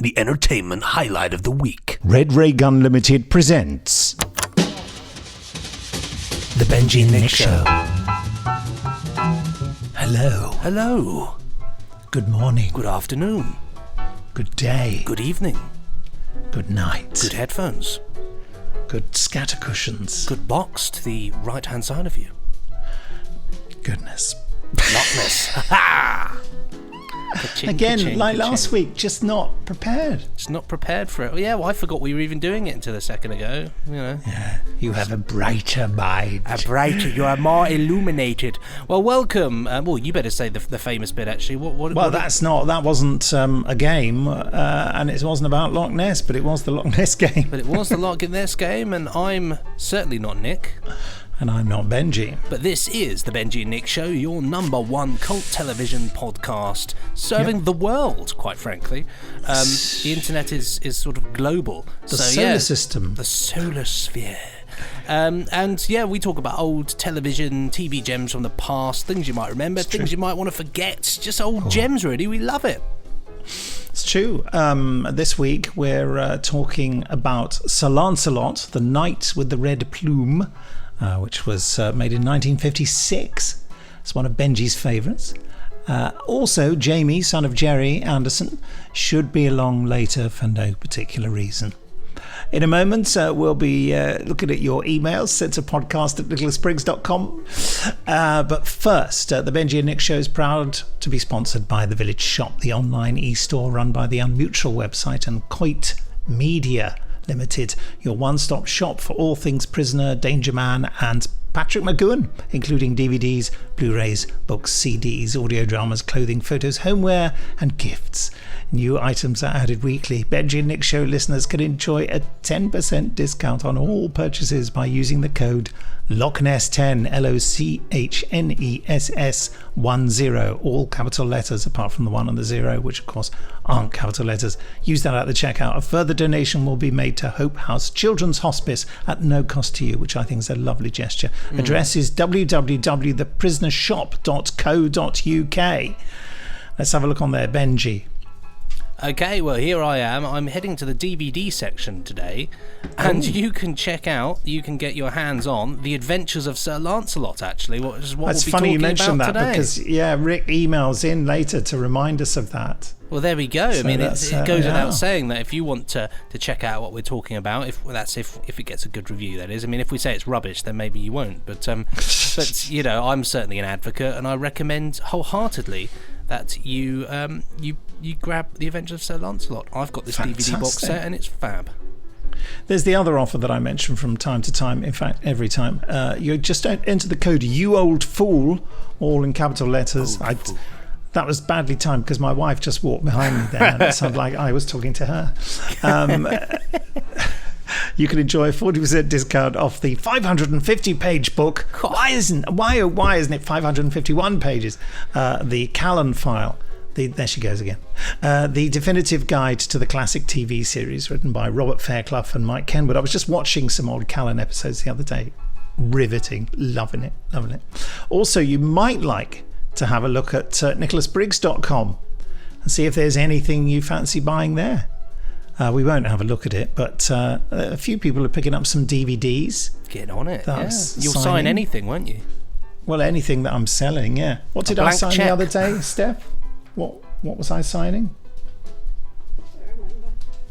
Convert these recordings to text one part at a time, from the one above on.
the entertainment highlight of the week. Red Ray Gun Limited presents The Benji and Nick Show. Hello. Hello. Good morning. Good afternoon. Good day. Good evening. Good night. Good headphones. Good scatter cushions. Good box to the right-hand side of you. Goodness. Lockness. Ha! Again, like last week, just not prepared. Just not prepared for it. Well, yeah, well, I forgot we were even doing it until a second ago. You know. Yeah, you have a brighter mind. You are more illuminated. Well, welcome. Well, you better say the famous bit, actually. That wasn't a game, and it wasn't about Loch Ness, but it was the Loch Ness game. But it was the Loch Ness game, and I'm certainly not Nick. And I'm not Benji. But this is the Benji and Nick Show, your number one cult television podcast, serving the world, quite frankly. The internet is sort of global. The solar system. The solar sphere. And yeah, we talk about old television, TV gems from the past, things you might remember, things you might want to forget, just old gems, really. We love it. It's true. This week we're talking about Sir Lancelot, the Knight with the Red Plume, which was made in 1956. It's one of Benji's favourites. Also, Jamie, son of Jerry Anderson, should be along later for no particular reason. In a moment, we'll be looking at your emails sent to podcast@nicholasbriggs.com. But first, the Benji and Nick Show is proud to be sponsored by The Village Shop, the online e-store run by the Unmutual website, and Coit Media Limited, your one-stop shop for all things Prisoner, Danger Man and Patrick McGowan, including DVDs, Blu-rays, books, CDs, audio dramas, clothing, photos, homeware and gifts. New items are added weekly. Benji and Nick Show listeners can enjoy a 10% discount on all purchases by using the code LOCHNESS10, LOCHNESS10, all capital letters apart from the 1 and the 0, which of course aren't capital letters. Use that at the checkout. A further donation will be made to Hope House Children's Hospice at no cost to you, which I think is a lovely gesture. Address is www.theprisonershop.co.uk. Let's have a look on there, Benji. Okay, well, here I am. I'm heading to the DVD section today, and you can get your hands on The Adventures of Sir Lancelot, actually. It's funny you mentioned that today. Because, Rick emails in later to remind us of that. Well, there we go. So I mean, it goes without saying that if you want to check out what we're talking about, if it gets a good review, that is. I mean, if we say it's rubbish, then maybe you won't. But you know, I'm certainly an advocate, and I recommend wholeheartedly that you grab The Adventures of Sir Lancelot. I've got this DVD box set, and it's fab. There's the other offer that I mention from time to time, in fact every time. You just enter the code "you old fool," all in capital letters. That was badly timed because my wife just walked behind me there, and it sounded like I was talking to her. You can enjoy a 40% discount off the 550-page book. Why isn't it 551 pages? The Callan file. There she goes again. The definitive guide to the classic TV series, written by Robert Fairclough and Mike Kenwood. I was just watching some old Callan episodes the other day. Riveting. Loving it. Also, you might like to have a look at nicholasbriggs.com and see if there's anything you fancy buying there. We won't have a look at it, but a few people are picking up some DVDs. Get on it, yeah. You'll sign anything, won't you? Well, anything that I'm selling, yeah. What did I sign the other day, Steph? What was I signing?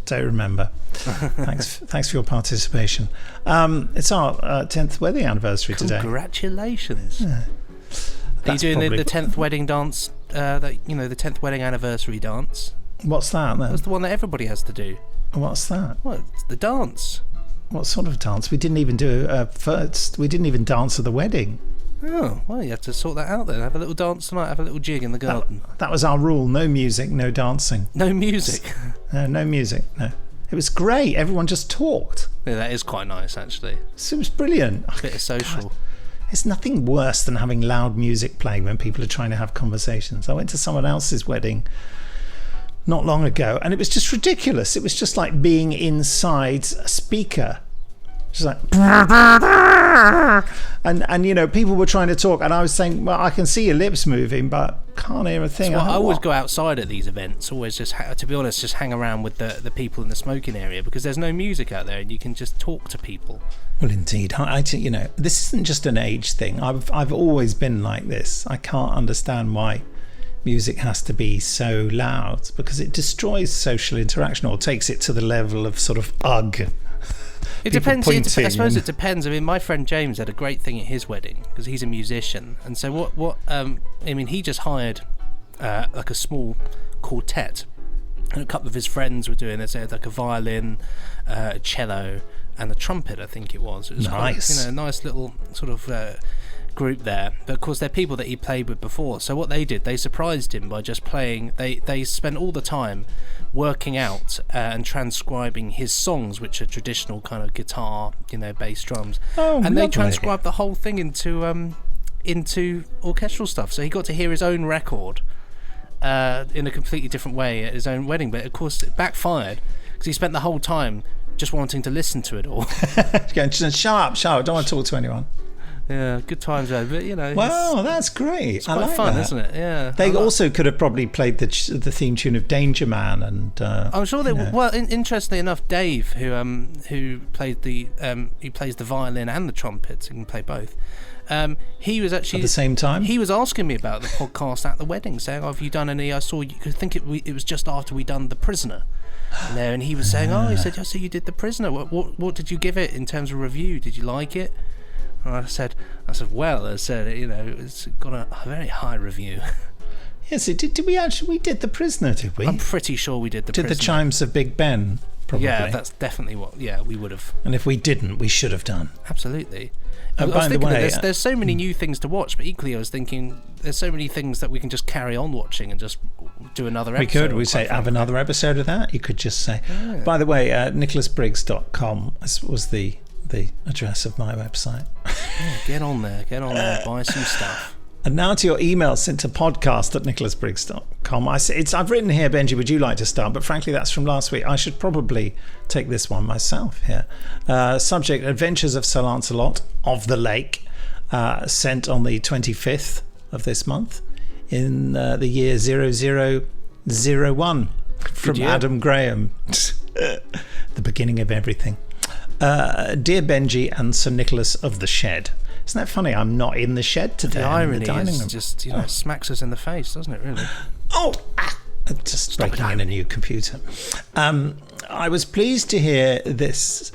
Don't remember. Thanks for your participation. It's our 10th wedding anniversary today. Congratulations. Yeah. Are you doing the 10th wedding dance, the 10th wedding anniversary dance? What's that then? That's the one that everybody has to do. What's that? Well, it's the dance. What sort of dance? We didn't even do we didn't even dance at the wedding. Oh, well, you have to sort that out then. Have a little dance tonight, have a little jig in the garden. That was our rule. No music, no dancing. No music? No music, no. It was great. Everyone just talked. Yeah, that is quite nice, actually. It was brilliant. A bit of social. God. There's nothing worse than having loud music playing when people are trying to have conversations. I went to someone else's wedding not long ago, and it was just ridiculous. It was just like being inside a speaker Just like, and you know, people were trying to talk, and I was saying, well, I can see your lips moving, but can't hear a thing. So I always go outside at these events. Always just, to be honest, just hang around with the people in the smoking area, because there's no music out there, and you can just talk to people. Well, indeed, you know, this isn't just an age thing. I've always been like this. I can't understand why music has to be so loud, because it destroys social interaction, or takes it to the level of sort of ugh. It depends. I suppose it depends. I mean, my friend James had a great thing at his wedding because he's a musician, and so he just hired like a small quartet, and a couple of his friends were doing this. They had like a violin, a cello, and a trumpet. I think it was. It was nice. Quite, a nice little sort of group there. But of course, they're people that he played with before. So what they did, they surprised him by just playing. They spent all the time working out and transcribing his songs, which are traditional kind of guitar, bass, drums, and they transcribed the whole thing into orchestral stuff. So he got to hear his own record in a completely different way at his own wedding. But of course, it backfired because he spent the whole time just wanting to listen to it all. Going, shut up! Don't want to talk to anyone. Yeah, good times though, but Wow, that's great. It's quite fun, isn't it? Yeah. They also could have probably played the theme tune of Danger Man, and I'm sure they. Well, interestingly enough, Dave, who plays the violin and the trumpet, and can play both. He was actually at the same time. He was asking me about the podcast at the wedding, saying, "Oh, have you done any?" I saw you. I think it was just after we done The Prisoner. There, and he was saying, "Oh," he said, "I see you did The Prisoner. What did you give it in terms of review? Did you like it?" And I said, well, it's got a very high review. Yes, it did. Did we actually? We did The Prisoner, did we? I'm pretty sure we did The Prisoner. Did the chimes of Big Ben? Probably. Yeah, that's definitely what. Yeah, we would have. And if we didn't, we should have done. Absolutely. I was thinking that there's so many new things to watch, but equally I was thinking there's so many things that we can just carry on watching and just do another episode. We could. We say have another episode of that. You could just say. Yeah. By the way, nicholasbriggs.com was the address of my website. Yeah, get on there, buy some stuff. And now to your email sent to podcast@nicholasbriggs.com. I've written here, Benji, would you like to start? But frankly, that's from last week. I should probably take this one myself here. Subject, Adventures of Sir Lancelot of the Lake, sent on the 25th of this month in the year 0001 from Adam Graham. The beginning of everything. Dear Benji and Sir Nicholas of the Shed. Isn't that funny? I'm not in the shed today. The irony is just, smacks us in the face, doesn't it, really? Just breaking in a new computer. I was pleased to hear this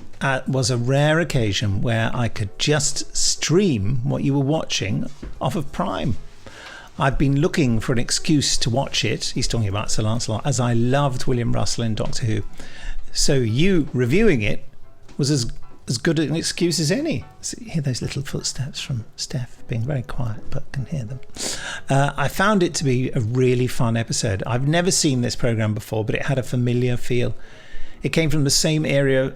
was a rare occasion where I could just stream what you were watching off of Prime. I've been looking for an excuse to watch it. He's talking about Sir Lancelot, as I loved William Russell in Doctor Who. So you reviewing it was as good an excuse as any. So you hear those little footsteps from Steph, being very quiet, but can hear them. I found it to be a really fun episode. I've never seen this programme before, but it had a familiar feel. It came from the same era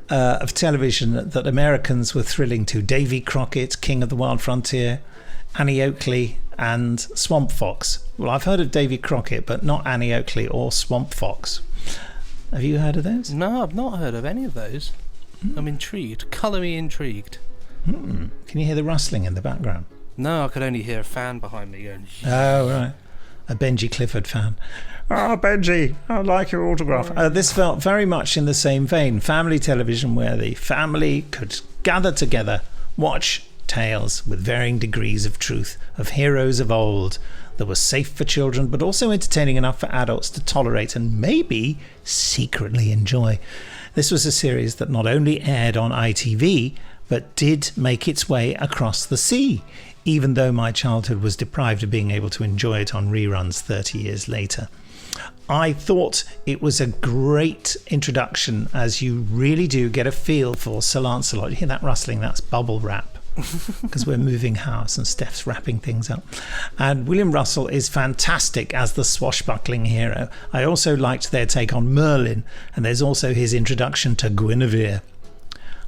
of television that Americans were thrilling to. Davy Crockett, King of the Wild Frontier, Annie Oakley, and Swamp Fox. Well, I've heard of Davy Crockett, but not Annie Oakley or Swamp Fox. Have you heard of those? No, I've not heard of any of those. I'm intrigued. Colour me intrigued. Can you hear the rustling in the background? No, I could only hear a fan behind me going... Oh, right. A Benji Clifford fan. Oh, Benji, I'd like your autograph. This felt very much in the same vein. Family television where the family could gather together, watch tales with varying degrees of truth of heroes of old that were safe for children but also entertaining enough for adults to tolerate and maybe secretly enjoy. This was a series that not only aired on ITV but did make its way across the sea, even though my childhood was deprived of being able to enjoy it on reruns 30 years later. I thought it was a great introduction, as you really do get a feel for Sir Lancelot. You hear that rustling? That's bubble wrap. Because we're moving house and Steph's wrapping things up. And William Russell is fantastic as the swashbuckling hero. I also liked their take on Merlin, and there's also his introduction to Guinevere.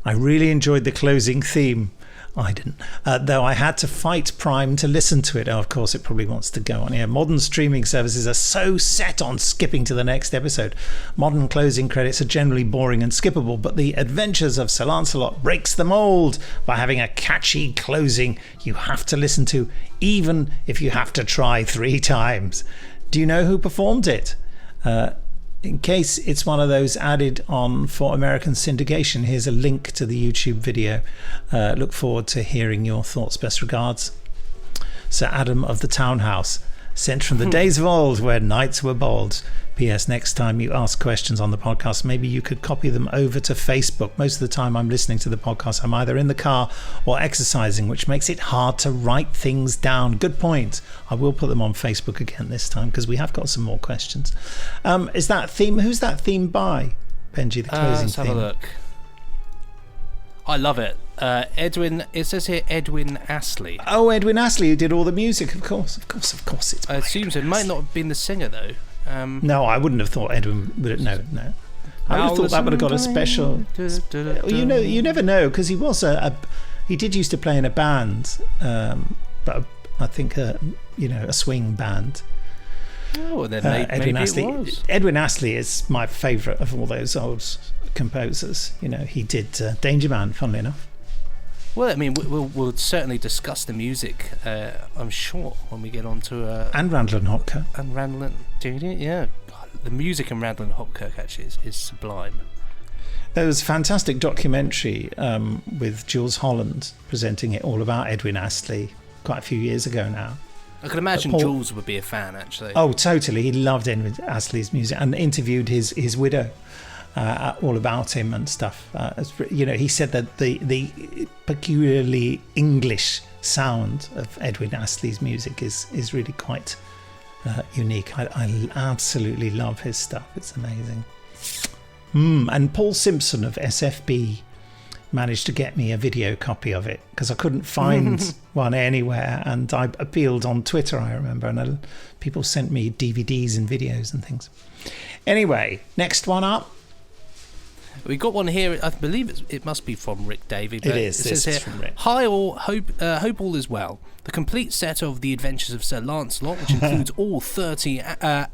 I really enjoyed the closing theme. I didn't. Though I had to fight Prime to listen to it. Oh, of course, it probably wants to go on. Yeah, modern streaming services are so set on skipping to the next episode. Modern closing credits are generally boring and skippable, but the Adventures of Sir Lancelot breaks the mold by having a catchy closing you have to listen to, even if you have to try 3 times. Do you know who performed it? In case it's one of those added on for American syndication, here's a link to the YouTube video. Look forward to hearing your thoughts. Best regards, Sir Adam of the Townhouse, sent from the days of old where knights were bold. P.S. Next time you ask questions on the podcast, maybe you could copy them over to Facebook. Most of the time I'm listening to the podcast, I'm either in the car or exercising, which makes it hard to write things down. Good point. I will put them on Facebook again this time because we have got some more questions. Is that theme? Who's that theme by? Benji, the closing let's theme. have a look. I love it. Edwin. It says here Edwin Astley. Oh, Edwin Astley, who did all the music. Of course. It's. I assume so. It might not have been the singer though. No, I wouldn't have thought Edwin would. No. I would have thought that would have got a special. You never know, because he was he did used to play in a band, but I think a swing band. Oh, well, then Edwin maybe Astley. it was. Edwin Astley is my favourite of all those old composers. He did Danger Man, funnily enough. Well, I mean, we'll certainly discuss the music, I'm sure, when we get on to... and Randall and Hopkirk. Yeah. God, the music in Randall and Hopkirk, actually, is sublime. There was a fantastic documentary with Jules Holland presenting it, all about Edwin Astley, quite a few years ago now. I can imagine Jules would be a fan, actually. Oh, totally. He loved Edwin Astley's music and interviewed his widow. All about him and stuff. He said that the peculiarly English sound of Edwin Astley's music is really quite unique. I absolutely love his stuff. It's amazing. And Paul Simpson of SFB managed to get me a video copy of it because I couldn't find one anywhere, and I appealed on Twitter, I remember, and people sent me DVDs and videos and things. Anyway, next one up. We got one here. I believe it must be from Rick Davey. It is. It says here, from Rick. Hi all, hope all is well. The complete set of The Adventures of Sir Lancelot, which includes all 30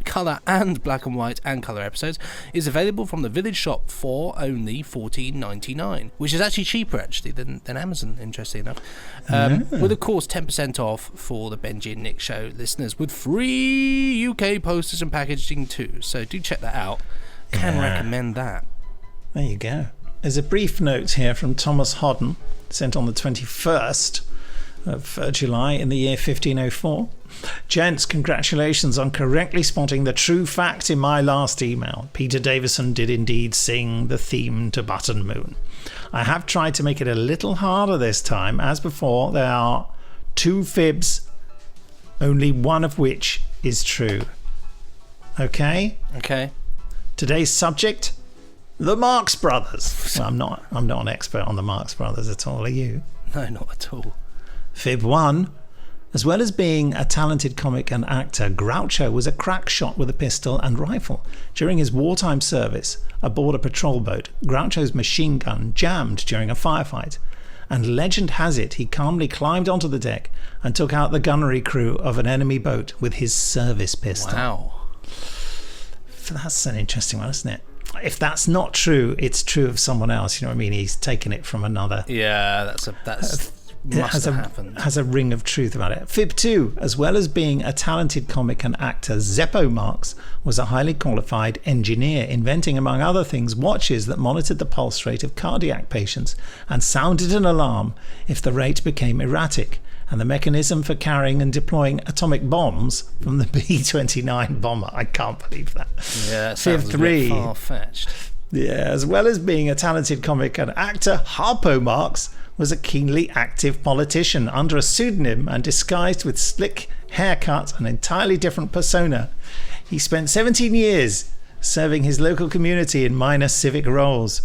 colour and black and white and colour episodes, is available from the Village Shop for only $14.99, which is actually cheaper than Amazon, interestingly enough. With of course 10% off for the Benji and Nick Show listeners, with free UK posters and packaging too. So do check that out. Can recommend that. There you go. There's a brief note here from Thomas Hodden, sent on the 21st of July in the year 1504. Gents, congratulations on correctly spotting the true fact in my last email. Peter Davison did indeed sing the theme to Button Moon. I have tried to make it a little harder this time. As before, there are 2 fibs, only one of which is true. Okay? Okay. Today's subject... the Marx Brothers. Well, I'm not an expert on the Marx Brothers at all, are you? No, not at all. Fib 1. As well as being a talented comic and actor, Groucho was a crack shot with a pistol and rifle. During his wartime service aboard a patrol boat, Groucho's machine gun jammed during a firefight, and legend has it he calmly climbed onto the deck and took out the gunnery crew of an enemy boat with his service pistol. Wow. That's an interesting one, isn't it? If that's not true, it's true of someone else. You know what I mean? He's taken it from another. Yeah, must have happened. Has a ring of truth about it. Fib 2. As well as being a talented comic and actor, Zeppo Marx was a highly qualified engineer, inventing, among other things, watches that monitored the pulse rate of cardiac patients and sounded an alarm if the rate became erratic, and the mechanism for carrying and deploying atomic bombs from the B-29 bomber. I can't believe that. Yeah, that sounds a bit far-fetched. Yeah, as well as being a talented comic and actor, Harpo Marx was a keenly active politician under a pseudonym and disguised with slick haircut and entirely different persona. He spent 17 years serving his local community in minor civic roles,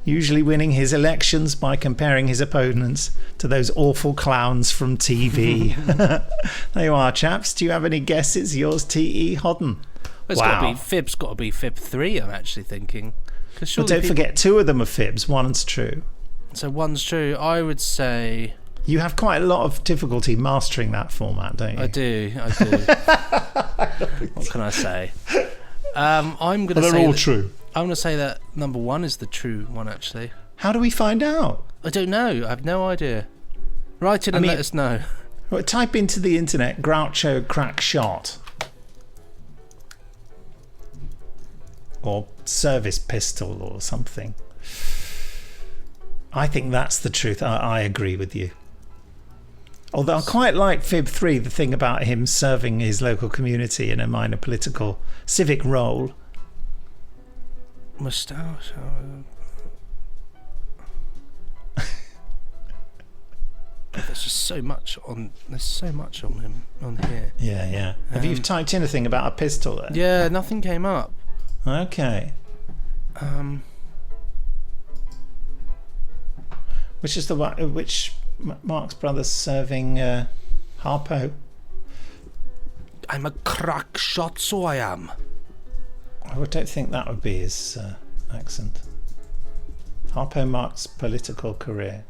usually winning his elections by comparing his opponents to those awful clowns from TV. There you are, chaps. Do you have any guesses? Yours, T.E. Hodden. Well, Fib's got to be Fib 3, I'm actually thinking. Well, don't forget, 2 of them are fibs. One's true. So one's true. I would say... You have quite a lot of difficulty mastering that format, don't you? I do. What can I say? I'm going to say... They're all true. I'm going to say that number 1 is the true one, actually. How do we find out? I don't know. I have no idea. Write it and let us know. Well, type into the internet Groucho crack shot. Or service pistol or something. I think that's the truth. I agree with you. Although I quite like Fib 3, the thing about him serving his local community in a minor political civic role. Moustache. There's just so much on. There's so much on him on here. Yeah. Have you typed anything about a pistol there? Yeah, nothing came up. Okay. Which is the one? Which Marx Brothers serving Harpo? I'm a crack shot, so I am. I don't think that would be his accent. Harpo Marx political career.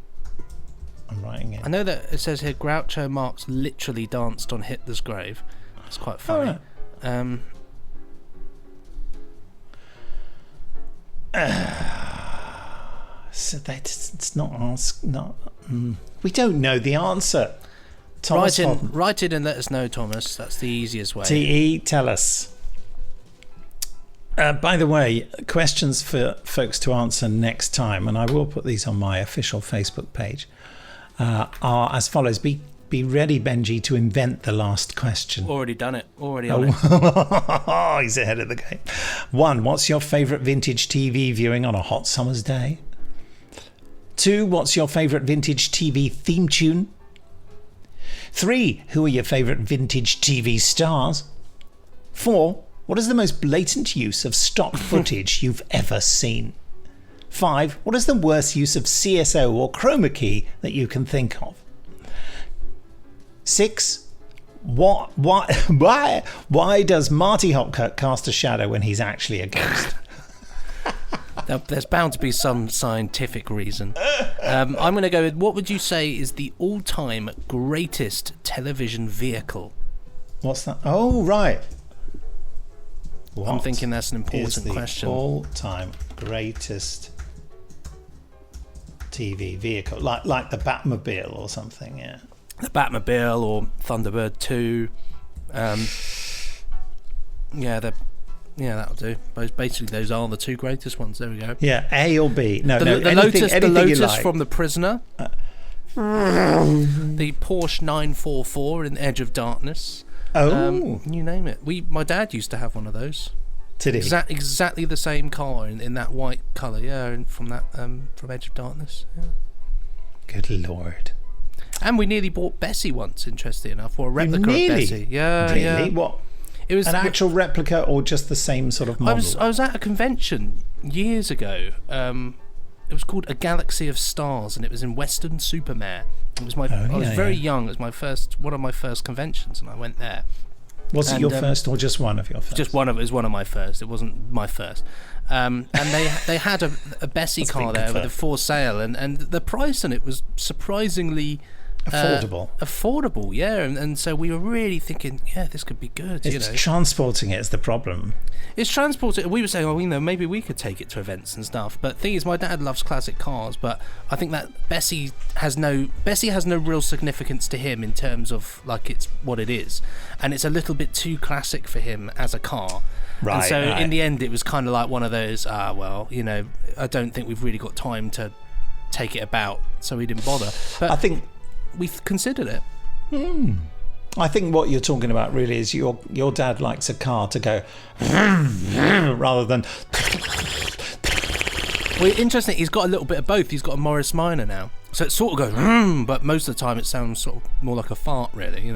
I'm writing it. I know that it says here Groucho Marx literally danced on Hitler's grave. It's quite funny. Oh, so it's not we don't know the answer. Thomas, write it and let us know, Thomas. That's the easiest way. TE, tell us. By the way, questions for folks to answer next time, and I will put these on my official Facebook page, are as follows. Be ready, Benji, to invent the last question. Already done it. Already on it. Oh, he's ahead of the game. 1. What's your favourite vintage TV viewing on a hot summer's day? 2. What's your favourite vintage TV theme tune? 3. Who are your favourite vintage TV stars? 4. What is the most blatant use of stock footage you've ever seen? 5. What is the worst use of CSO or chroma key that you can think of? 6. Why does Marty Hopkirk cast a shadow when he's actually a ghost? There's bound to be some scientific reason. I'm going to go with, what would you say is the all-time greatest television vehicle? What's that? Oh, right. What I'm thinking that's an important question. All-time greatest TV vehicle, like the Batmobile or something, yeah. The Batmobile or Thunderbird 2. That'll do. Basically, those are the two greatest ones. There we go. Yeah, A or B. No, the anything Lotus like. from The Prisoner. The Porsche 944 in Edge of Darkness. Oh, you name it. My dad used to have one of those. Did he? Exactly the same car in that white colour. Yeah, and from Edge of Darkness. Yeah. Good Lord. And we nearly bought Bessie once, interestingly enough, or a replica of Bessie. Yeah, really? Yeah. What? It was an actual replica, or just the same sort of model? I was at a convention years ago. It was called A Galaxy of Stars, and it was in Weston-super-Mare. It was I was very young. It was one of my first conventions, and I went there. Was it your first, or just one of your first? Just one of it. Was one of my first. It wasn't my first. And they had a Bessie car there with a for sale, and the price on it was surprisingly affordable, yeah. And so we were really thinking, yeah, this could be good. It's transporting it is the problem. It's transporting. We were saying, maybe we could take it to events and stuff. But the thing is, my dad loves classic cars, but I think that Bessie has no real significance to him in terms of like it's what it is, and it's a little bit too classic for him as a car. Right. And so in the end, it was kind of like one of those. I don't think we've really got time to take it about, so we didn't bother. But I think we've considered it. I think what you're talking about really is your dad likes a car to go rather than. Well, interesting. He's got a little bit of both. He's got a Morris Minor now, so it sort of goes, but most of the time it sounds sort of more like a fart, really.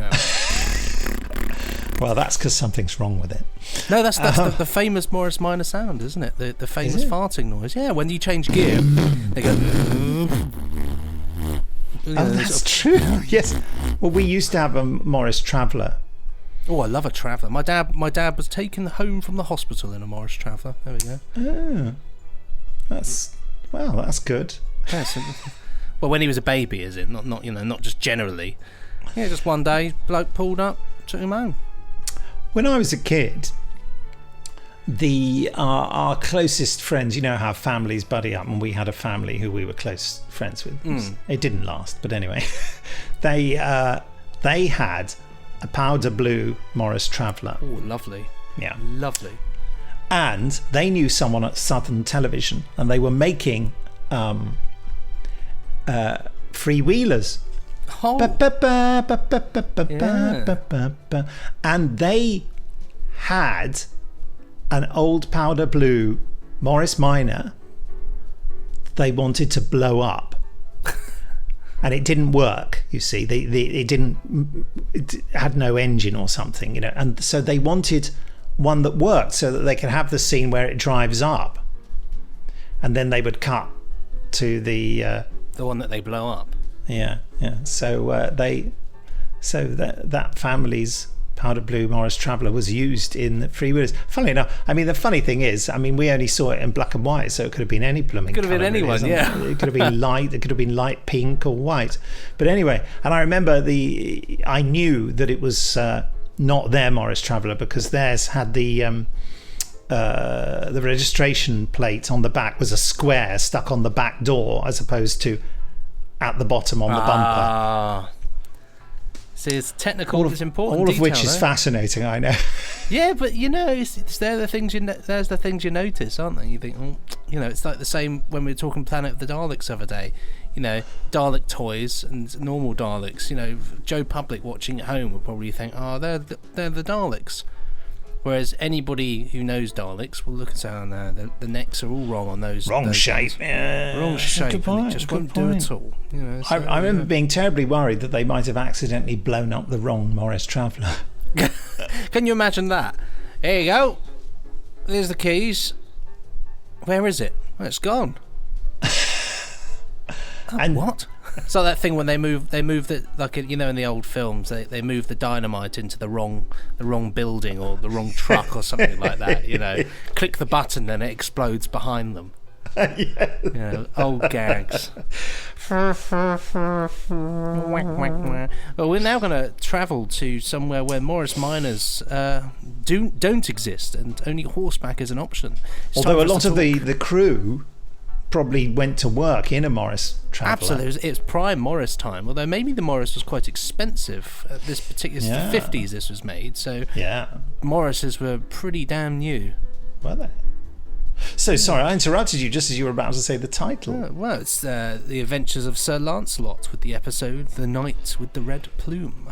Well, that's because something's wrong with it. No, that's the famous Morris Minor sound, isn't it? The famous farting noise. Yeah, when you change gear, they go. That's true. Yes. Well, we used to have a Morris Traveller. Oh, I love a Traveller. My dad was taken home from the hospital in a Morris Traveller. There we go. Oh, that's good. Yes. Well, when he was a baby, is it? Not not just generally. Yeah, just one day, bloke pulled up, took him home. When I was a kid, our closest friends, you know how families buddy up, and we had a family who we were close friends with. It didn't last, but anyway, they had a powder blue Morris Traveller. Oh, lovely. Yeah, lovely. And they knew someone at Southern Television, and they were making freewheelers. Oh. Yeah. And they had an old powder blue Morris Minor they wanted to blow up, and it didn't work. You see, it had no engine or something, you know, and so they wanted one that worked so that they could have the scene where it drives up, and then they would cut to the one that they blow up. Yeah. So that family's powder blue Morris Traveller was used in the Freewheelers. Funnily enough, I mean, the funny thing is, I mean, we only saw it in black and white, so it could have been any blooming colour. Could have been anyone, really, yeah. It could have been light. It could have been light pink or white. But anyway, and I remember I knew that it was not their Morris Traveller because theirs had the registration plate on the back was a square stuck on the back door as opposed to at the bottom on the bumper. See, it's technical. It's important. All of detail, which is fascinating, I know. Yeah, but you know, they're the things there's the things you notice, aren't they? You think, oh, you know, it's like the same when we were talking Planet of the Daleks the other day. You know, Dalek toys and normal Daleks. You know, Joe Public watching at home would probably think, oh, they're the Daleks. Whereas anybody who knows Daleks will look and say, oh no, the necks are all wrong on those. Wrong shape. Yeah. Wrong shape. Good point, and it just won't do at all. You know, so, I remember being terribly worried that they might have accidentally blown up the wrong Morris Traveller. Can you imagine that? Here you go. There's the keys. Where is it? Well, it's gone. And what? So that thing when they move it, like, you know, in the old films, they move the dynamite into the wrong building or the wrong truck or something like that. You know, click the button and it explodes behind them. Yeah. You know, old gags. Well, we're now going to travel to somewhere where Morris Minors don't exist, and only horseback is an option. Although a lot of the crew probably went to work in a Morris Traveller. Absolutely, it's prime Morris time. Although maybe the Morris was quite expensive at this particular. Yeah. The 50s this was made, so yeah, Morrises were pretty damn new. Were they? So sorry, I interrupted you just as you were about to say the title. Well, it's The Adventures of Sir Lancelot, with the episode The Knight with the Red Plume.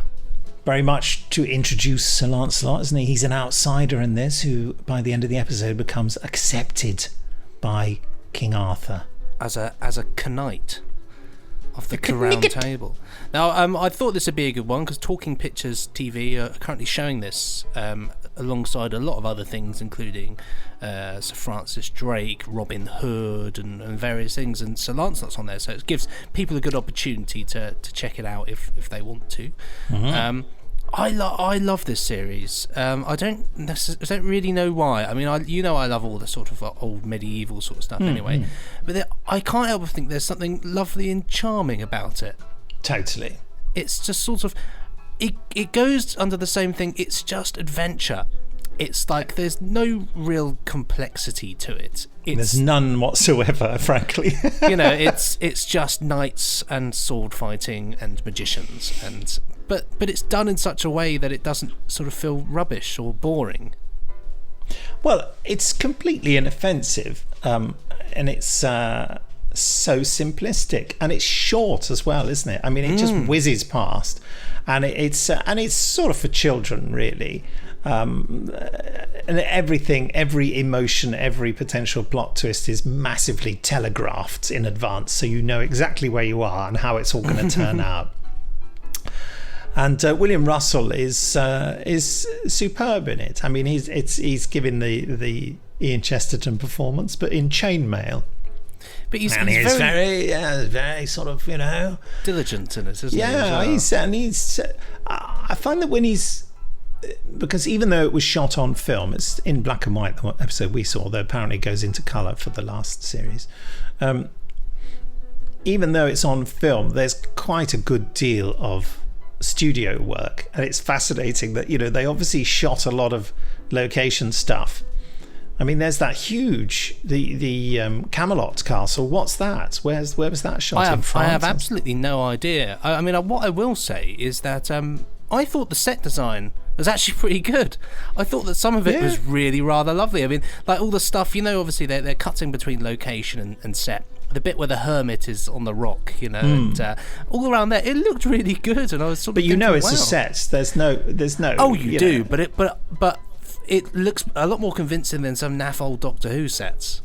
Very much to introduce Sir Lancelot, isn't he? He's an outsider in this who, by the end of the episode, becomes accepted by King Arthur as a knight of the Round Table. Now, I thought this would be a good one because Talking Pictures TV are currently showing this alongside a lot of other things, including Sir Francis Drake, Robin Hood, and various things, and Sir Lancelot's on there, so it gives people a good opportunity to check it out if they want to. Mm-hmm. I love this series. I don't really know why. I mean, I love all the sort of old medieval sort of stuff anyway. But I can't help but think there's something lovely and charming about it. Totally. It's just sort of it goes under the same thing. It's just adventure. It's like there's no real complexity to it. There's none whatsoever, frankly. You know, it's just knights and sword fighting and magicians, but it's done in such a way that it doesn't sort of feel rubbish or boring. Well, it's completely inoffensive, and it's so simplistic, and it's short as well, isn't it? I mean, it just whizzes past, and it's sort of for children, really. And every emotion, every potential plot twist is massively telegraphed in advance, so you know exactly where you are and how it's all going to turn out. And William Russell is superb in it. I mean, he's given the Ian Chesterton performance, but in chainmail. But he's very sort of, you know, diligent in it, isn't he? Yeah, he's. I find that when he's, because even though it was shot on film, it's in black and white, the episode we saw, though apparently it goes into colour for the last series. even though it's on film, there's quite a good deal of studio work, and it's fascinating that they obviously shot a lot of location stuff. I mean, there's that huge the Camelot castle. What's that? Where was that shot? In France? I have absolutely no idea. I mean, what I will say is that I thought the set design was actually pretty good. I thought that some of it was really rather lovely. I mean, like all the stuff, obviously they're cutting between location and set. The bit where the hermit is on the rock, and all around there, it looked really good. And I was sort of thinking, it's a set. There's no. Oh, you do, but it looks a lot more convincing than some naff old Doctor Who sets.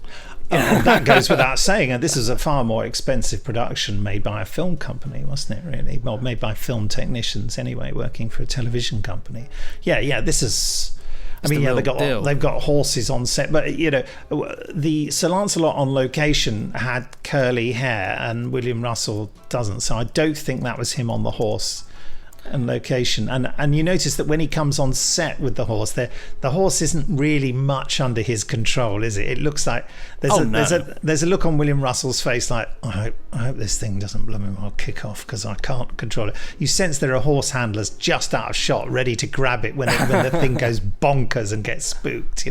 That goes without saying. And this is a far more expensive production made by a film company, wasn't it? Really, well, made by film technicians anyway, working for a television company. Yeah. This is. I mean, they've got horses on set, but the Sir Lancelot on location had curly hair, and William Russell doesn't. So I don't think that was him on the horse and location. And you notice that when he comes on set with the horse, the horse isn't really much under his control, is it? It looks like there's a look on William Russell's face like, I hope this thing doesn't blooming well kick off because I can't control it. You sense there are horse handlers just out of shot, ready to grab it when the thing goes bonkers and gets spooked.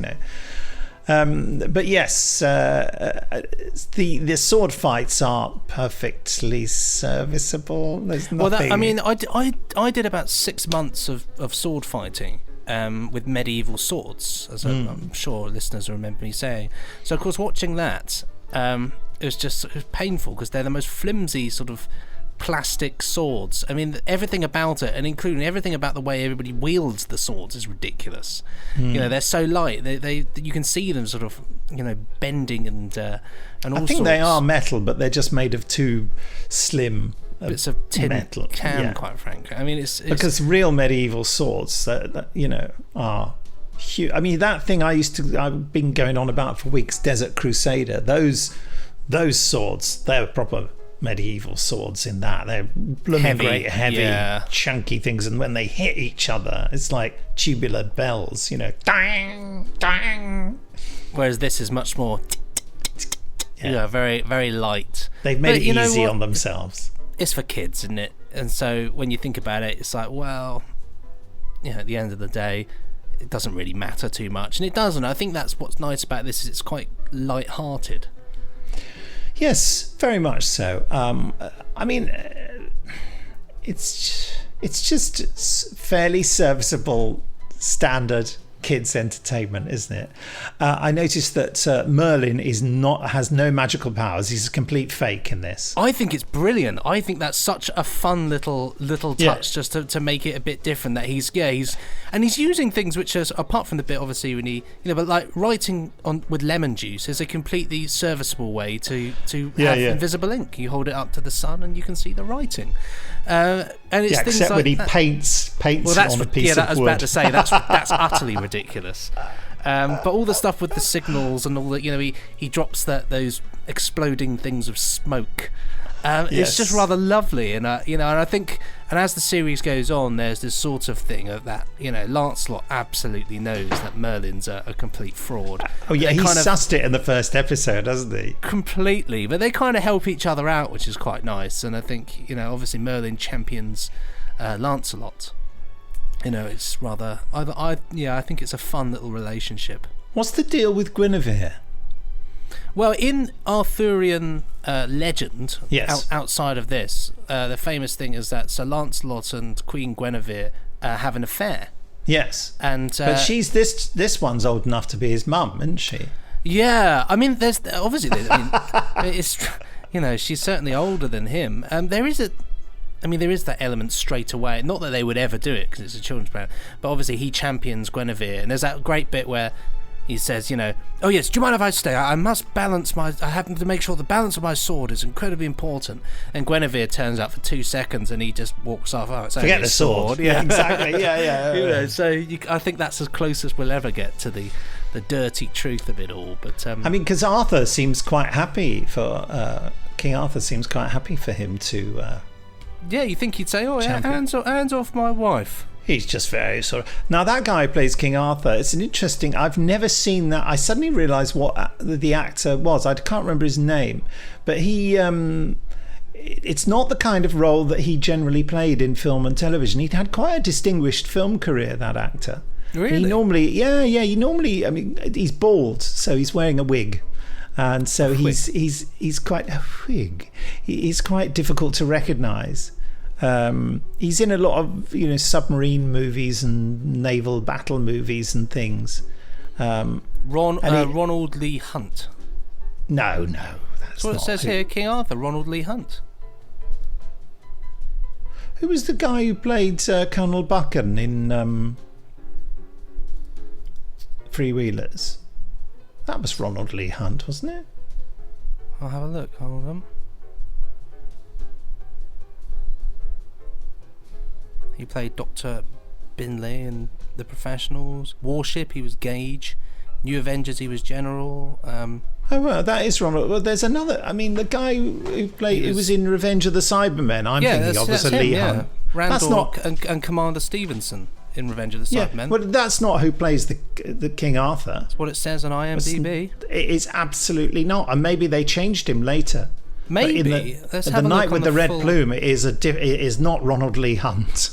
But yes, the sword fights are perfectly serviceable. There's nothing. I did about 6 months of sword fighting with medieval swords, as I'm sure listeners remember me saying. So of course, watching that, it was painful because they're the most flimsy sort of plastic swords. I mean, everything about it, and including everything about the way everybody wields the swords, is ridiculous. They're so light. They you can see them sort of bending and all sorts. I think they are metal, but they're just made of two slim bits of tin metal can. Quite frankly, I mean, it's because real medieval swords that are huge. I mean, that thing I've been going on about for weeks, Desert Crusader. Those swords, they're proper medieval swords in that. They're heavy, chunky things, and when they hit each other, it's like tubular bells, dang, dang. Whereas this is much more very, very light. They've made it easy on themselves. It's for kids, isn't it? And so when you think about it, it's like, well, at the end of the day, it doesn't really matter too much, and it doesn't. I think that's what's nice about this, is it's quite light-hearted. Yes, very much so. I mean, it's just fairly serviceable standard kids' entertainment, isn't it? I noticed that Merlin has no magical powers. He's a complete fake in this. I think it's brilliant. I think that's such a fun little touch, just to make it a bit different. That he's using things which are, apart from the bit obviously when he but like writing with lemon juice is a completely serviceable way to have invisible ink. You hold it up to the sun and you can see the writing. And it's things except like when he paints it on a piece of wood. I was about to say that's utterly ridiculous. But all the stuff with the signals and all that, he drops those exploding things of smoke. It's just rather lovely, and and I think, and as the series goes on, there's this sort of thing of that, Lancelot absolutely knows that Merlin's a complete fraud. Oh yeah, he sussed it in the first episode, hasn't he? Completely, but they kind of help each other out, which is quite nice. And I think, obviously Merlin champions Lancelot. It's rather, I think it's a fun little relationship. What's the deal with Guinevere? Well, in Arthurian legend, outside of this, the famous thing is that Sir Lancelot and Queen Guinevere have an affair. Yes, but she's this one's old enough to be his mum, isn't she? Yeah, I mean, there's obviously, it's she's certainly older than him. There is that element straight away. Not that they would ever do it because it's a children's program, but obviously he champions Guinevere, and there's that great bit where he says, oh yes, do you mind if I stay? I must balance I have to make sure the balance of my sword is incredibly important. And Guinevere turns up for 2 seconds and he just walks off. Oh, it's forget the sword. Yeah, exactly. Yeah. I think that's as close as we'll ever get to the dirty truth of it all. But because Arthur seems quite happy for King Arthur seems quite happy for him to. Yeah, you think he'd say, hands off my wife. He's just very sort of... Now, that guy who plays King Arthur, it's an interesting... I've never seen that. I suddenly realised what the actor was. I can't remember his name. But he it's not the kind of role that he generally played in film and television. He'd had quite a distinguished film career, that actor. Really? He normally, I mean, he's bald, so he's wearing a wig. And so he's quite a wig. He's quite difficult to recognise. He's in a lot of submarine movies and naval battle movies and things. Ronald Lee Hunt. No, that's what it says here. King Arthur, Ronald Lee Hunt. Who was the guy who played Colonel Buchan in Freewheelers? That was Ronald Lee Hunt, wasn't it? I'll have a look. Hold on. He played Dr. Binley in The Professionals. Warship, he was Gage. New Avengers, he was General. Oh, well, that is Ronald. Well, there's another. I mean, the guy who was in Revenge of the Cybermen. I'm thinking of as Lee Hunt. Randall and Commander Stevenson in Revenge of the Cybermen. But that's not who plays the King Arthur. That's what it says on IMDb. It's absolutely not. And maybe they changed him later. Maybe. Let's have a look. The Knight with the Red Plume is not Ronald Lee Hunt.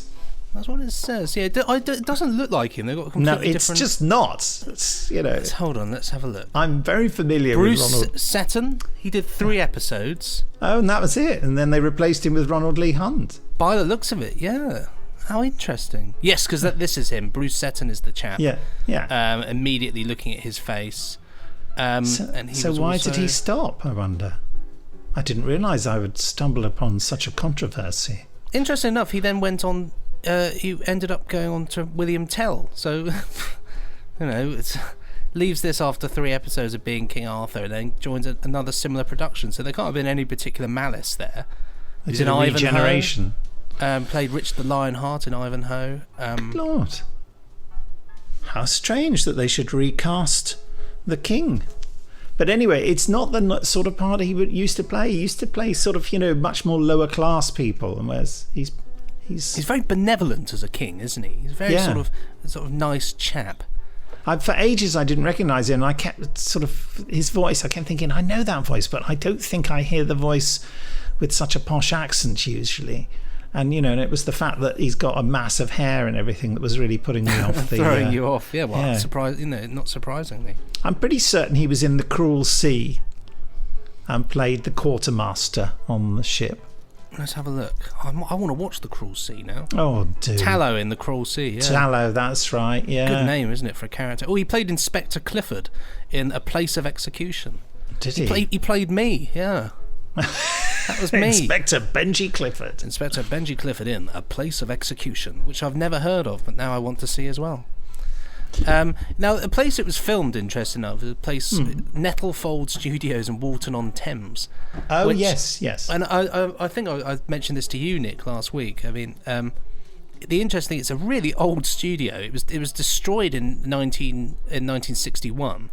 That's what it says. Yeah, it doesn't look like him. They've got completely different. No, it's just not. It's, hold on, let's have a look. I'm very familiar with Ronald. Bruce Seton. He did 3 episodes. Oh, and that was it. And then they replaced him with Ronald Lee Hunt. By the looks of it, yeah. How interesting. Yes, because this is him. Bruce Seton is the chap. Yeah. Immediately looking at his face. So why did he stop, I wonder? I didn't realise I would stumble upon such a controversy. Interesting enough, he then went on. He ended up going on to William Tell. So, it leaves this after 3 episodes of being King Arthur and then joins another similar production. So there can't have been any particular malice there. He's in Regeneration. Played Richard the Lionheart in Ivanhoe. Good Lord. How strange that they should recast the king. But anyway, it's not the sort of part he used to play. He used to play sort of, much more lower class people. And whereas he's very benevolent as a king, isn't he? He's very sort of nice chap. For ages I didn't recognise him. I kept sort of his voice. I kept thinking, I know that voice, but I don't think I hear the voice with such a posh accent usually. And and it was the fact that he's got a mass of hair and everything that was really putting me off. Throwing you off, yeah. Well, not surprisingly. I'm pretty certain he was in The Cruel Sea and played the quartermaster on the ship. Let's have a look. I want to watch The Cruel Sea now. Oh, dude. Tallow in The Cruel Sea, yeah. Tallow, that's right, yeah. Good name, isn't it, for a character? Oh, he played Inspector Clifford in A Place of Execution. Did he? He played me, yeah. That was me. Inspector Benji Clifford. Inspector Benji Clifford in A Place of Execution, which I've never heard of, but now I want to see as well. Now, the place it was filmed, interesting enough, is a place, Nettlefold Studios in Walton-on-Thames. Oh, yes. And I think I mentioned this to you, Nick, last week. I mean, the interesting thing, it's a really old studio. It was destroyed in 1961,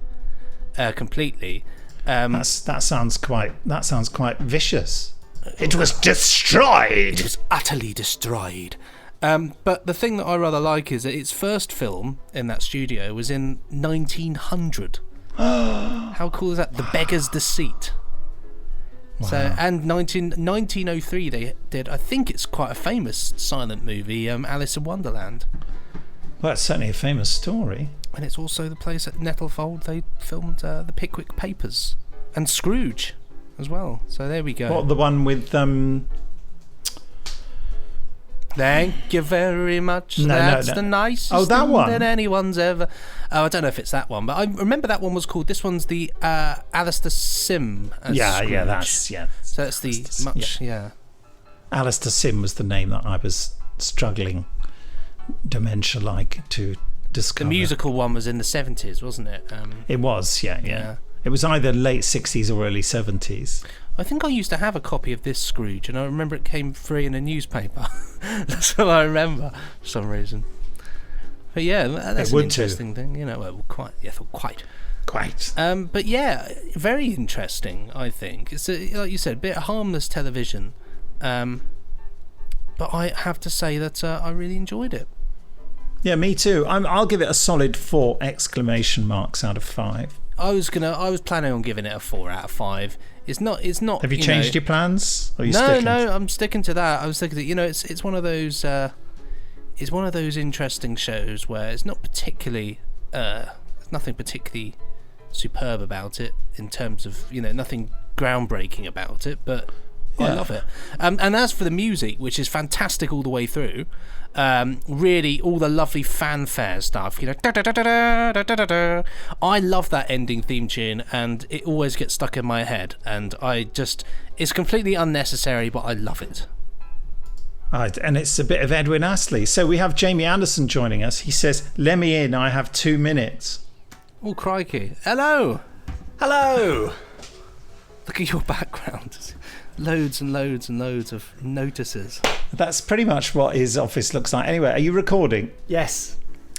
completely. That sounds quite vicious. It was destroyed. It was utterly destroyed. But the thing that I rather like is that its first film in that studio was in 1900. How cool is that? The Beggar's Deceit. Wow. So, and 1903 they did, I think it's quite a famous silent movie, Alice in Wonderland. Well, that's certainly a famous story. And it's also the place at Nettlefold they filmed The Pickwick Papers and Scrooge as well. So there we go. What, the one with Thank you very much. That's the nicest thing that anyone's ever. Oh, I don't know if it's that one, but I remember that one was called. This one's the Alistair Sim. So that's the Alistair Sim was the name that I was struggling dementia-like to discover. The musical one was in the 70s, wasn't it? It was, yeah. It was either late 60s or early 70s. I think I used to have a copy of this Scrooge, and I remember it came free in a newspaper. That's what I remember for some reason. But yeah, that's an interesting thing, quite. But yeah, very interesting. I think it's like you said, a bit of harmless television. But I have to say that I really enjoyed it. Yeah, me too. I'll give it a solid 4 exclamation marks out of 5. I was planning on giving it a 4 out of 5. It's not. Have you changed your plans? Or are you no, sticking? no, I'm sticking to that. I was thinking that, it's one of those. It's one of those interesting shows where it's not particularly. There's nothing particularly superb about it in terms of nothing groundbreaking about it, but I love it. And as for the music, which is fantastic all the way through, really all the lovely fanfare stuff, I love that ending theme tune, and it always gets stuck in my head, and it's completely unnecessary, but I love it. Right, and it's a bit of Edwin Astley. So we have Jamie Anderson joining us. He says, "Let me in, I have 2 minutes." Oh, crikey. Hello. Look at your background. Loads and loads and loads of notices. That's pretty much what his office looks like. Anyway, are you recording? Yes.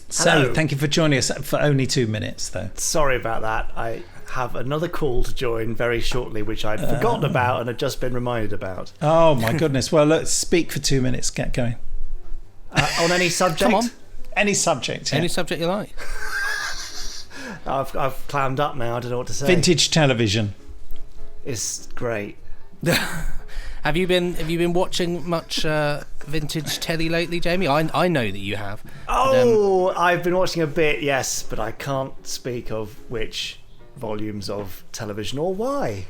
So, Hello. thank you for joining us for only 2 minutes, though. Sorry about that. I have another call to join very shortly, which I'd forgotten about and had just been reminded about. Oh, my goodness. Well, let's speak for 2 minutes. Get going. On any subject? Come on. Any subject. Yeah. Any subject you like. I've clammed up now. I don't know what to say. Vintage television. It's great. Have you been watching much vintage telly lately, Jamie? I know that you have. Oh, I've been watching a bit, yes, but I can't speak of which volumes of television or why.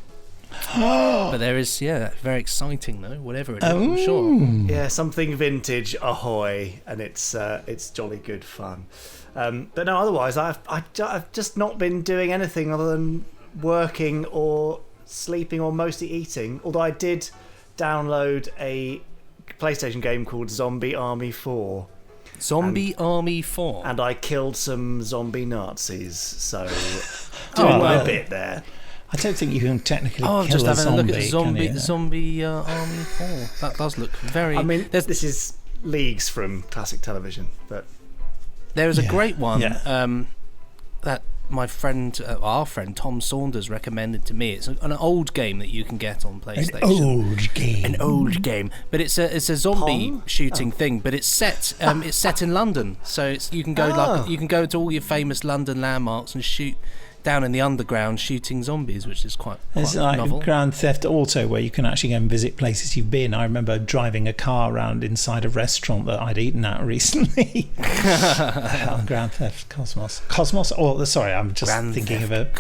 But there is, very exciting though. Whatever it is, I'm sure. Yeah, something vintage, ahoy, and it's jolly good fun. But no, otherwise, I've just not been doing anything other than working or sleeping or mostly eating. Although I did download a PlayStation game called Zombie Army 4. Army 4. And I killed some zombie Nazis, so doing my bit there. I don't think you can technically kill just a having zombie. a look at Zombie Army 4. That does look very... I mean, this is leagues from classic television, but... There is a great one that my friend, our friend Tom Saunders recommended to me. It's an old game that you can get on PlayStation. An old game, but it's a zombie shooting thing. But it's set in London, so you can go you can go to all your famous London landmarks and shoot down in the underground shooting zombies, which is quite it's like novel. Grand Theft Auto, where you can actually go and visit places you've been. I remember driving a car around inside a restaurant that I'd eaten at recently. On Grand Theft Cosmos. I'm just thinking of a big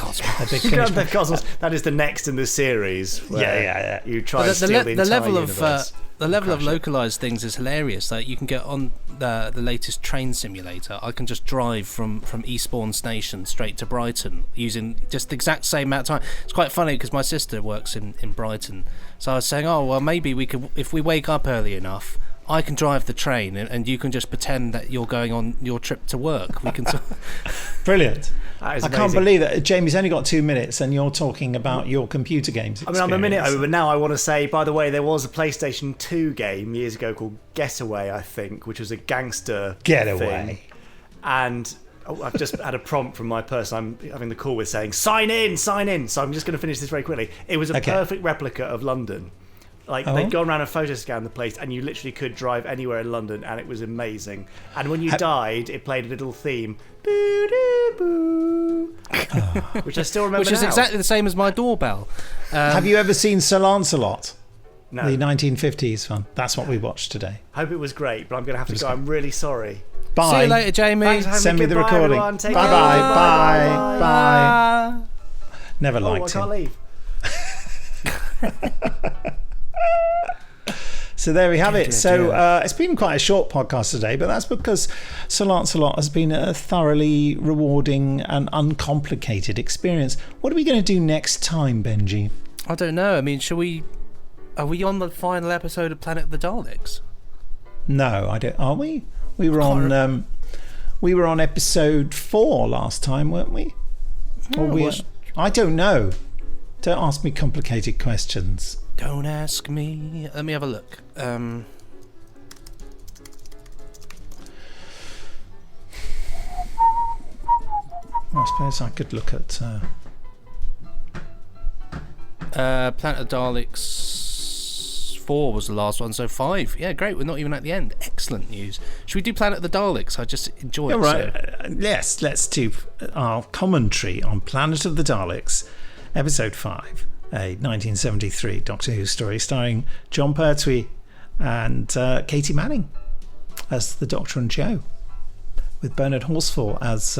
Grand Theft Cosmos. That is the next in the series. Where you try to steal the level universe. The level of localized things is hilarious. Like you can get on the latest train simulator. I can just drive from Eastbourne Station straight to Brighton using just the exact same amount of time. It's quite funny because my sister works in Brighton, so I was saying, oh well, maybe we could, if we wake up early enough, I can drive the train and you can just pretend that you're going on your trip to work. We can. Brilliant. That is I can't believe that Jamie's only got 2 minutes and you're talking about your computer games experience. I mean, I'm a minute over, but now I want to say, by the way, there was a PlayStation 2 game years ago called Getaway, I think, which was a gangster Getaway. thing. And I've just had a prompt from my person I'm having the call with saying, sign in. So I'm just going to finish this very quickly. It was a perfect replica of London. Like, they'd gone around and photo scanned the place, and you literally could drive anywhere in London, and it was amazing. And when you died, it played a little theme, boo-doo-boo, which I still remember Which is exactly the same as my doorbell. Have you ever seen Sir Lancelot? No. The 1950s one. That's what we watched today. Hope it was great, but I'm going to have to go. I'm really sorry. Bye. See you later, Jamie. Thanks for having Send me the Goodbye, recording. everyone. Take Bye care. bye. Bye. Never liked I him. can't leave. So there we have it. So it's been quite a short podcast today, but that's because Sir Lancelot has been a thoroughly rewarding and uncomplicated experience. What are we going to do next time, Benji? I don't know. I mean, are we on the final episode of Planet of the Daleks? No, I don't. Are we? We were on episode 4 last time, weren't we? I don't know. Don't ask me complicated questions. Don't ask me. Let me have a look. I suppose I could look at Planet of Daleks 4 was the last one, so 5. Yeah, great. We're not even at the end. Excellent news. Should we do Planet of the Daleks? I just enjoy it. Right. So. yes, let's do our commentary on Planet of the Daleks, Episode 5, a 1973 Doctor Who story starring John Pertwee and Katie Manning as the Doctor and Joe, with Bernard Horsfall as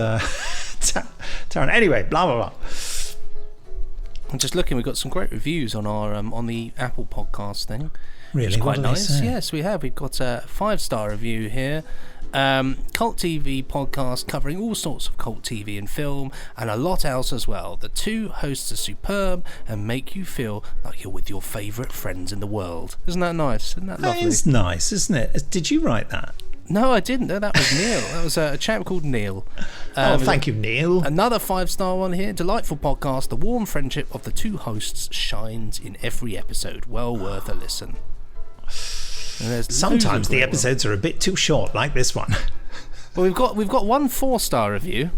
Taron. Anyway, blah, blah, blah. I'm just looking, we've got some great reviews on our on the Apple podcast thing. Really? It's quite nice. Yes, we have. We've got a 5-star review here. Cult TV podcast covering all sorts of cult TV and film and a lot else as well. The two hosts are superb and make you feel like you're with your favourite friends in the world. Isn't that nice? Isn't that lovely? That is nice, isn't it? Did you write that? No, I didn't. No, that was Neil. That was a chap called Neil. Thank you, Neil. Another 5-star one here. Delightful podcast. The warm friendship of the two hosts shines in every episode. Well worth a listen. Sometimes the episodes are a bit too short, like this one. Well, we've got one 4-star review,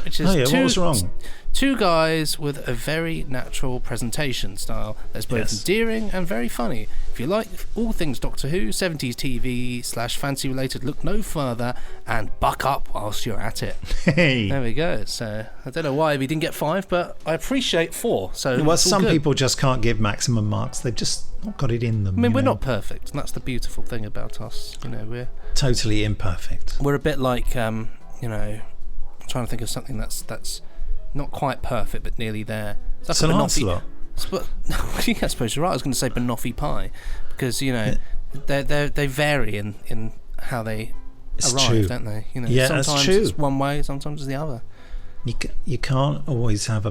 which is what was wrong? Two guys with a very natural presentation style that's both endearing and very funny. If you like all things Doctor Who, 70s TV / fancy related, look no further and buck up whilst you're at it. Hey. There we go. So I don't know why we didn't get 5, but I appreciate 4. So well, some people just can't give maximum marks. They've just not got it in them. I mean, we're not perfect, and that's the beautiful thing about us. You know, we're totally imperfect. We're a bit like I'm trying to think of something that's not quite perfect, but nearly there. Like Sir Lancelot. I suppose you're right. I was going to say Banoffee pie, because they vary in how they arrive, don't they? You know, yeah, sometimes that's true. It's one way, sometimes it's the other. You can't always have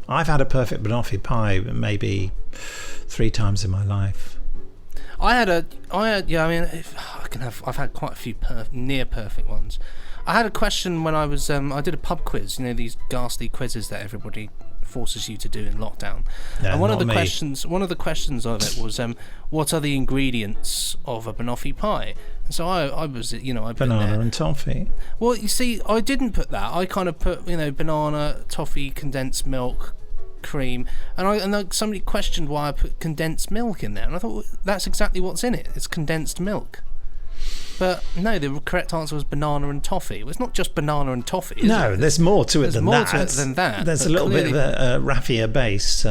I've had a perfect Banoffee pie maybe 3 times in my life. I've had quite a few near perfect ones. I had a question when I was I did a pub quiz, these ghastly quizzes that everybody forces you to do in lockdown. And one of the questions of it was what are the ingredients of a Banoffee pie? And so I was I banana and toffee. Well, you see, I didn't put that. I kind of put banana, toffee, condensed milk, cream, and somebody questioned why I put condensed milk in there, and I thought, well, that's exactly what's in it. It's condensed milk. But no, the correct answer was banana and toffee. Well, it's not just banana and toffee. No, there's more to it than that. There's a little bit of a raffia base,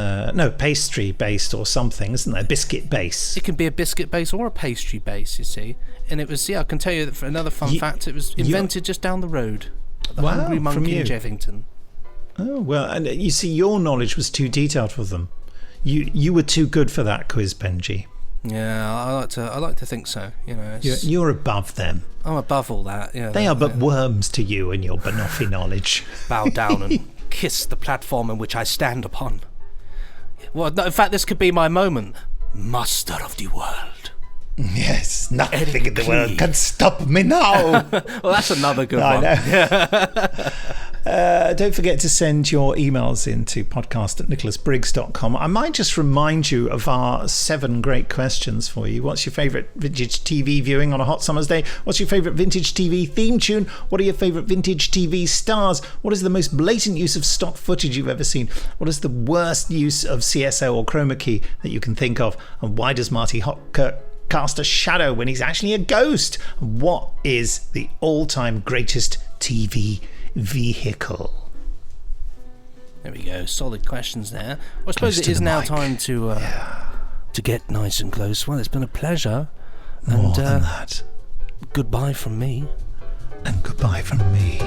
pastry based or something, isn't there? Biscuit base. It can be a biscuit base or a pastry base, you see. And it was, I can tell you that for another fun fact, it was invented just down the road at the Hungry Monkey in Jevington. Oh, well, and you see, your knowledge was too detailed for them. You were too good for that quiz, Benji. Yeah, I like to think so. You're above them. I'm above all that. Yeah, they are but worms to you and your Banoffee knowledge. Bow down and kiss the platform in which I stand upon. Well, no, in fact, this could be my moment. Master of the world. Yes, nothing in the world can stop me now. Well, that's another good one. I know. Don't forget to send your emails into podcast@nicholasbriggs.com. I might just remind you of our 7 great questions for you. What's your favourite vintage TV viewing on a hot summer's day? What's your favourite vintage TV theme tune? What are your favourite vintage TV stars? What is the most blatant use of stock footage you've ever seen? What is the worst use of CSO or chroma key that you can think of? And why does Marty Hopkirk cast a shadow when he's actually a ghost? What is the all-time greatest TV vehicle? There we go. Solid questions there. Well, I suppose it is now time to get nice and close. Well, it's been a pleasure. More than that. Goodbye from me. And goodbye from me.